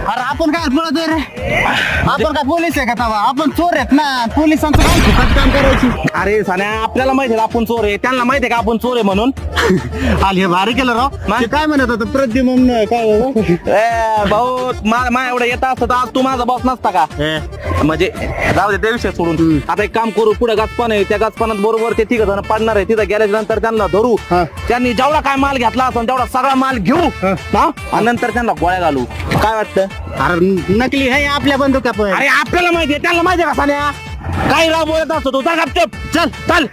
अरे आपण काय पळतोय रे? आपण काय पोलीस आहे का तवा? आपण चोर आहेत ना, पोलिसांचं काय फुकट काम करायची. अरे सान्या, आपल्याला माहिती आहे आपण चोर आहे, त्यांना माहिती आहे का आपण चोर आहे म्हणून. आली हे भारी केलं राव. ते काय म्हणत होतं प्रद्युम्न काय भाऊ मा एवढं येत असतं तर आज तू माझा बॉस नसता का? म्हणजे जाऊ दे त्या विषय सोडून. आता एक काम करू, पुढे गाचपान आहे, त्या गाचपानात बरोबर ते तिघ जण पडणार आहे. तिथं गेल्याच्या नंतर त्यांना धरू, त्यांनी जेवढा काय माल घेतला असेल तेवढा सगळा माल घेऊ आणि नंतर त्यांना गोळ्या घालू. काय वाटतं? अरे नकली आहे आपल्या बंदुका पण. अरे आपल्याला माहितीये, त्यांना माहितीये का सान्या? काही राव बोलत असतो तू. चल चल.